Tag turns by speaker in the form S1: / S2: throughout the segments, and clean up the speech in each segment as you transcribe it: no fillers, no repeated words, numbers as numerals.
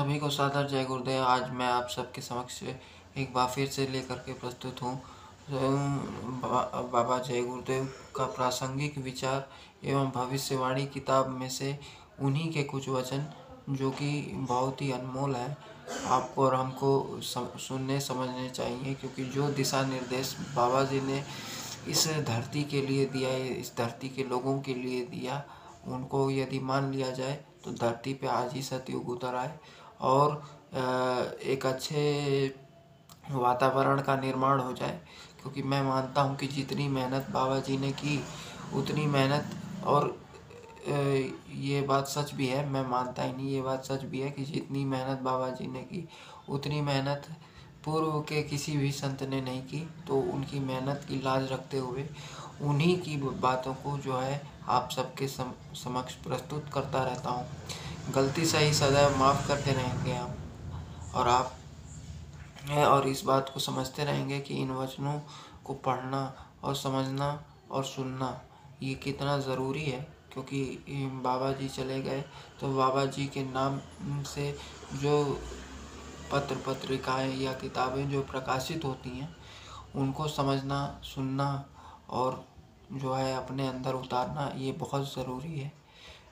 S1: सभी को सादर जय गुरुदेव। आज मैं आप सबके समक्ष एक बार फिर से लेकर के प्रस्तुत हूँ बाबा जय गुरुदेव का प्रासंगिक विचार एवं भविष्यवाणी किताब में से उन्हीं के कुछ वचन जो कि बहुत ही अनमोल है। आपको और हमको सुनने समझने चाहिए, क्योंकि जो दिशा निर्देश बाबा जी ने इस धरती के लिए दिया है, इस धरती के लोगों के लिए दिया, उनको यदि मान लिया जाए तो धरती पे आज ही सतयुग उतर आए और एक अच्छे वातावरण का निर्माण हो जाए। क्योंकि मैं मानता हूँ कि जितनी मेहनत बाबा जी ने की उतनी मेहनत, और ये बात सच भी है, मैं मानता ही नहीं, ये बात सच भी है कि जितनी मेहनत बाबा जी ने की उतनी मेहनत पूर्व के किसी भी संत ने नहीं की। तो उनकी मेहनत की लाज रखते हुए उन्हीं की बातों को जो है आप सबके समक्ष प्रस्तुत करता रहता हूँ। गलती सही सदैव माफ़ करते रहेंगे हम, और आप और इस बात को समझते रहेंगे कि इन वचनों को पढ़ना और समझना और सुनना ये कितना ज़रूरी है। क्योंकि बाबा जी चले गए तो बाबा जी के नाम से जो पत्र पत्रिकाएं या किताबें जो प्रकाशित होती हैं उनको समझना, सुनना और जो है अपने अंदर उतारना ये बहुत ज़रूरी है।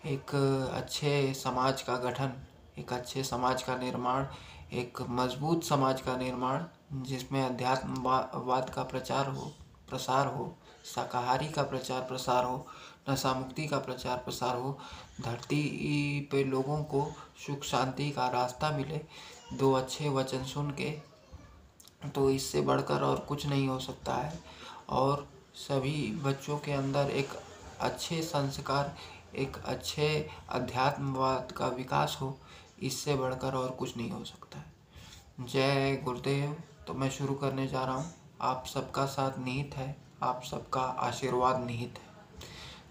S1: एक अच्छे समाज का गठन, एक अच्छे समाज का निर्माण, एक मजबूत समाज का निर्माण जिसमें अध्यात्मवाद का प्रसार हो, शाकाहारी का प्रचार प्रसार हो, नशा मुक्ति का प्रचार प्रसार हो, धरती पे लोगों को सुख शांति का रास्ता मिले, दो अच्छे वचन सुन के, तो इससे बढ़कर और कुछ नहीं हो सकता है। और सभी बच्चों के अंदर एक अच्छे संस्कार, एक अच्छे अध्यात्मवाद का विकास हो, इससे बढ़कर और कुछ नहीं हो सकता है। जय गुरुदेव। तो मैं शुरू करने जा रहा हूँ। आप सबका साथ निहित है, आप सबका आशीर्वाद निहित है।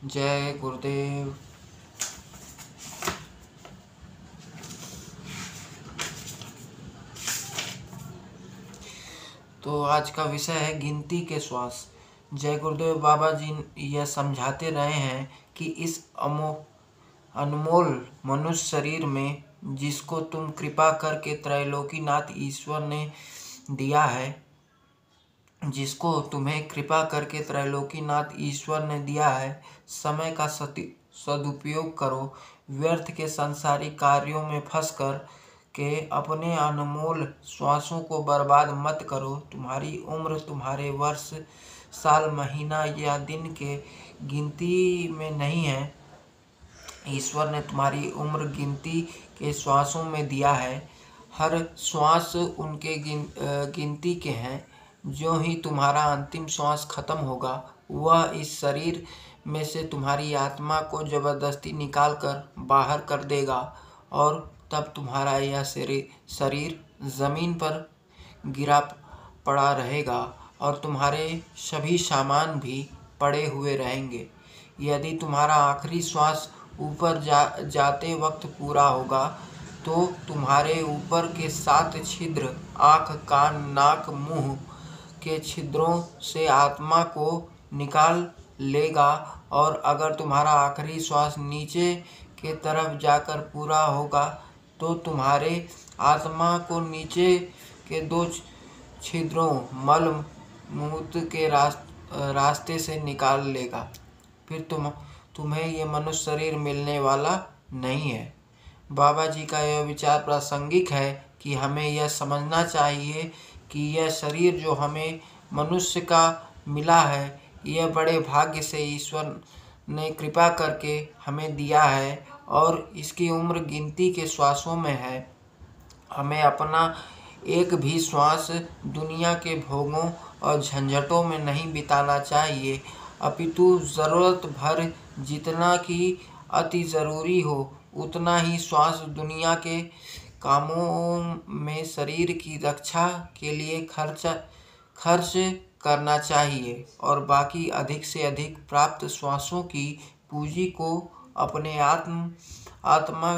S1: जय गुरुदेव। तो आज का विषय है गिनती के श्वास। जय गुरुदेव। बाबा जी यह समझाते रहे हैं कि इस अनमोल मनुष्य शरीर में जिसको तुम कृपा करके त्रैलोकीनाथ ईश्वर ने दिया है, जिसको तुम्हें कृपा करके त्रैलोकीनाथ ईश्वर ने दिया है, समय का सदुपयोग करो। व्यर्थ के सांसारिक कार्यों में फंसकर के अपने अनमोल श्वासों को बर्बाद मत करो। तुम्हारी उम्र तुम्हारे वर्ष, साल, महीना या दिन के गिनती में नहीं है। ईश्वर ने तुम्हारी उम्र गिनती के श्वासों में दिया है। हर श्वास उनके गिनती के हैं। जो ही तुम्हारा अंतिम श्वास खत्म होगा, वह इस शरीर में से तुम्हारी आत्मा को जबरदस्ती निकाल कर बाहर कर देगा, और तब तुम्हारा यह शरीर जमीन पर गिरा पड़ा रहेगा और तुम्हारे सभी सामान भी पड़े हुए रहेंगे। यदि तुम्हारा आखिरी श्वास ऊपर जाते वक्त पूरा होगा तो तुम्हारे ऊपर के 7 छिद्र, आँख, कान, नाक, मुंह के छिद्रों से आत्मा को निकाल लेगा। और अगर तुम्हारा आखिरी श्वास नीचे के तरफ जाकर पूरा होगा तो तुम्हारे आत्मा को नीचे के 2 छिद्रों, मल मूत्र के रास्ते से निकाल लेगा। फिर तुम्हें ये मनुष्य शरीर मिलने वाला नहीं है। बाबा जी का यह विचार प्रासंगिक है कि हमें यह समझना चाहिए कि यह शरीर जो हमें मनुष्य का मिला है, यह बड़े भाग्य से ईश्वर ने कृपा करके हमें दिया है, और इसकी उम्र गिनती के श्वासों में है। हमें अपना एक भी श्वास दुनिया के भोगों और झंझटों में नहीं बिताना चाहिए, अपितु ज़रूरत भर जितना कि अति ज़रूरी हो उतना ही श्वास दुनिया के कामों में शरीर की रक्षा के लिए खर्च करना चाहिए, और बाकी अधिक से अधिक प्राप्त श्वासों की पूंजी को अपने आत्मा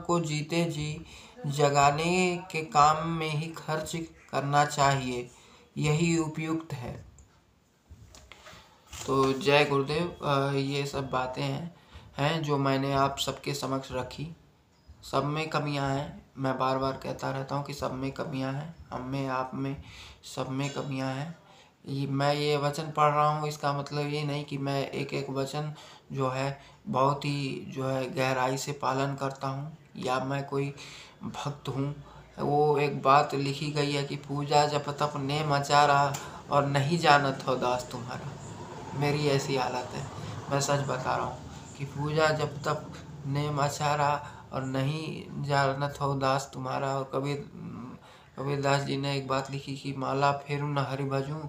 S1: को जीते जी जगाने के काम में ही खर्च करना चाहिए। यही उपयुक्त है। तो जय गुरुदेव। ये सब बातें हैं जो मैंने आप सबके समक्ष रखी। सब में कमियां हैं, मैं बार बार कहता रहता हूँ कि सब में कमियां हैं, हम में, आप में, सब में कमियां हैं। मैं ये वचन पढ़ रहा हूँ, इसका मतलब ये नहीं कि मैं एक एक वचन जो है बहुत ही जो है गहराई से पालन करता हूँ या मैं कोई भक्त हूँ। वो एक बात लिखी गई है कि पूजा जप तप नेम आचारा और नहीं जानत हो दास तुम्हारा। मेरी ऐसी हालत है, मैं सच बता रहा हूँ कि पूजा जप तप नेम आचारा और नहीं जानत हो दास तुम्हारा। और कबीरदास जी ने एक बात लिखी कि माला फेरू न हरि भजूं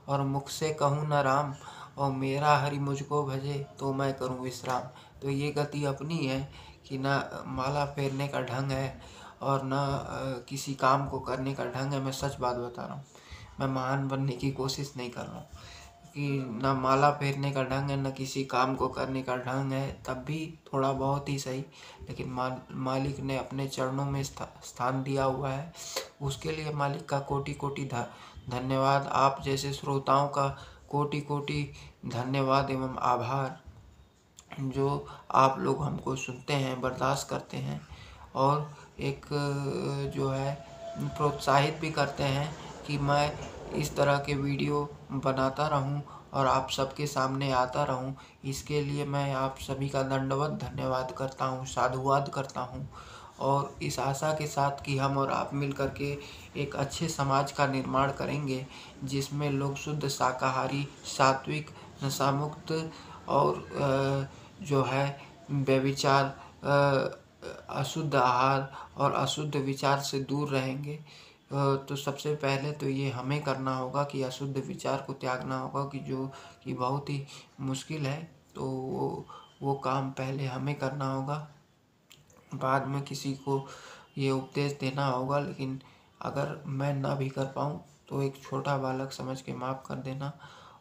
S1: और मुख से कहूँ न राम, और मेरा हरि मुझको भजे तो मैं करूँ विश्राम। तो ये गति अपनी है कि ना माला फेरने का ढंग है और ना किसी काम को करने का ढंग है। मैं सच बात बता रहा हूँ, मैं महान बनने की कोशिश नहीं कर रहा हूँ कि ना माला फेरने का ढंग है, ना किसी काम को करने का ढंग है, तब भी थोड़ा बहुत ही सही, लेकिन मालिक ने अपने चरणों में स्थान दिया हुआ है, उसके लिए मालिक का कोटि कोटि धन्यवाद। आप जैसे श्रोताओं का कोटि कोटि धन्यवाद एवं आभार, जो आप लोग हमको सुनते हैं, बर्दाश्त करते हैं और एक जो है प्रोत्साहित भी करते हैं कि मैं इस तरह के वीडियो बनाता रहूं और आप सबके सामने आता रहूं। इसके लिए मैं आप सभी का दंडवत धन्यवाद करता हूं, साधुवाद करता हूं, और इस आशा के साथ कि हम और आप मिल कर के एक अच्छे समाज का निर्माण करेंगे, जिसमें लोग शुद्ध शाकाहारी, सात्विक, नशामुक्त और जो है व्यभिचार, अशुद्ध आहार और अशुद्ध विचार से दूर रहेंगे। तो सबसे पहले तो ये हमें करना होगा कि अशुद्ध विचार को त्यागना होगा, कि जो कि बहुत ही मुश्किल है। तो वो काम पहले हमें करना होगा, बाद में किसी को ये उपदेश देना होगा। लेकिन अगर मैं ना भी कर पाऊँ तो एक छोटा बालक समझ के माफ़ कर देना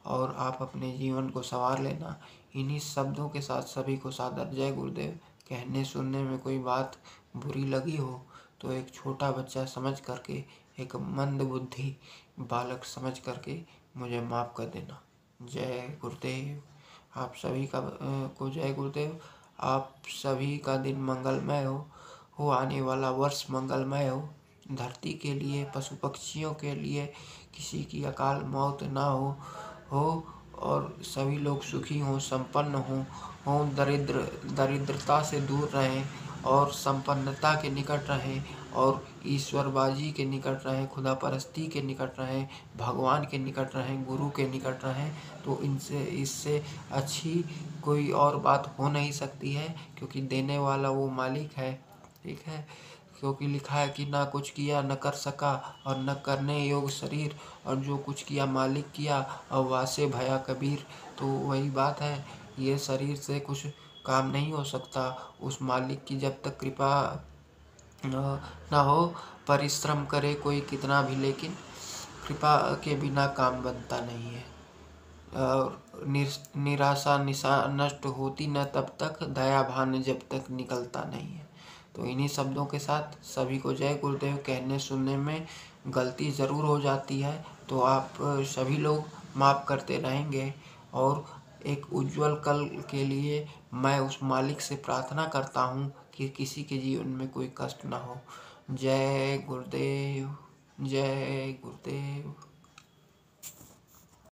S1: और आप अपने जीवन को संवार लेना। इन्हीं शब्दों के साथ सभी को सादर जय गुरुदेव। कहने सुनने में कोई बात बुरी लगी हो तो एक छोटा बच्चा समझ करके, एक मंद बुद्धि बालक समझ करके मुझे माफ़ कर देना। जय गुरुदेव। आप सभी को जय गुरुदेव। आप सभी का दिन मंगलमय हो आने वाला वर्ष मंगलमय हो। धरती के लिए, पशु पक्षियों के लिए किसी की अकाल मौत ना हो और सभी लोग सुखी हों, संपन्न हों, दरिद्रता से दूर रहें और संपन्नता के निकट रहें और ईश्वरबाजी के निकट रहें, खुदा परस्ती के निकट रहें, भगवान के निकट रहें, गुरु के निकट रहें। तो इससे अच्छी कोई और बात हो नहीं सकती है, क्योंकि देने वाला वो मालिक है। ठीक है, क्योंकि लिखा है कि ना कुछ किया न कर सका और न करने योग शरीर, और जो कुछ किया मालिक किया और वासे भया कबीर। तो वही बात है, ये शरीर से कुछ काम नहीं हो सकता उस मालिक की जब तक कृपा ना हो। परिश्रम करे कोई कितना भी, लेकिन कृपा के बिना काम बनता नहीं है। निराशा नष्ट होती न तब तक, दया भान जब तक निकलता नहीं है। तो इन्हीं शब्दों के साथ सभी को जय गुरुदेव। कहने सुनने में गलती ज़रूर हो जाती है, तो आप सभी लोग माफ़ करते रहेंगे और एक उज्जवल कल के लिए मैं उस मालिक से प्रार्थना करता हूँ कि किसी के जीवन में कोई कष्ट ना हो। जय गुरुदेव, जय गुरुदेव।